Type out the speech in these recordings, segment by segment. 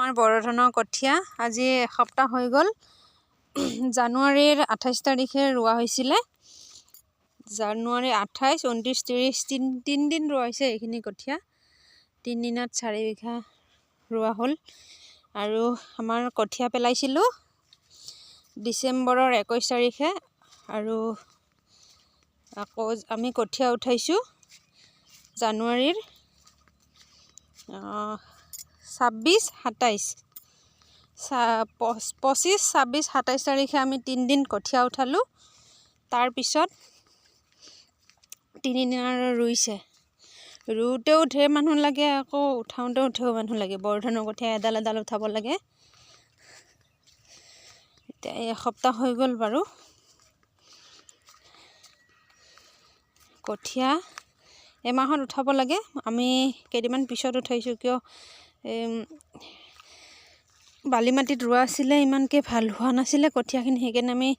আমাৰ বৰধানৰ কঠীয়া আজি এসপ্তাহ হৈ গ'ল। জানুৱাৰীৰ 28 তাৰিখে ৰোৱা হৈছিলে। জানুৱাৰী 28, 29, 30 তিনিদিন ৰোৱা হৈছে এইখিনি কঠীয়া। 3 দিনত 4 বিঘা ৰোৱা হ'ল। আৰু আমাৰ কঠীয়া পেলাইছিলোঁ ডিচেম্বৰৰ 21 তাৰিখে আৰু আকৌ আমি কঠীয়া উঠাইছোঁ জানুৱাৰীৰ 26, 27, 25, 26, 27 তাৰিখে আমি 3 দিন কঠীয়া উঠালোঁ। তাৰপিছত 3 দিন আৰু ৰুইছে। ৰুওঁতেও ঢেৰ মানুহ লাগে, আকৌ উঠাওঁতেও ঢেৰ মানুহ লাগে। বৰধানৰ কঠীয়া এডাল এডাল উঠাব লাগে। এতিয়া এসপ্তাহ হৈ গ'ল বাৰু। কঠীয়া এমাহত উঠাব লাগে। আমি কেইদিনমান পিছত উঠাইছোঁ, কিয় বালি মাটিত ৰোৱা আছিলে, ইমানকৈ ভাল হোৱা নাছিলে কঠীয়াখিনি। সেইকাৰণে আমি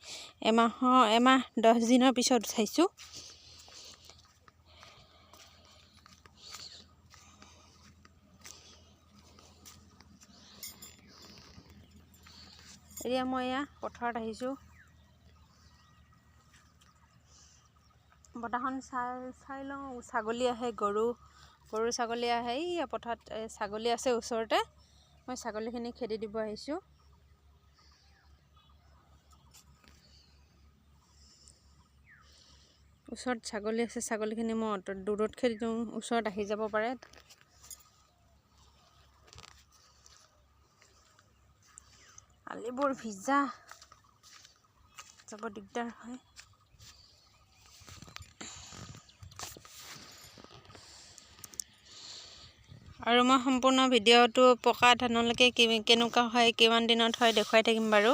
এমাহ 10 দিনৰ পিছত উঠাইছোঁ। এতিয়া মই পথাৰত আহিছোঁ। বতাহখন চাই লওঁ। ছাগলী আহে, গৰু ছাগলী আহে। এই পথাৰত ছাগলী আছে ওচৰতে। মই ছাগলীখিনি খেদি দিব আহিছোঁ। ওচৰত ছাগলী আছে, ছাগলীখিনি মই দূৰত খেদি দিওঁ, ওচৰত আহি যাব পাৰে। আলিবোৰ ভিজা, যাব দিগদাৰ হয়। আৰু মই সম্পূৰ্ণ ভিডিঅ'টো পকা ধানলৈকে কেনেকুৱা হয়, কিমান দিনত হয় দেখুৱাই থাকিম বাৰু।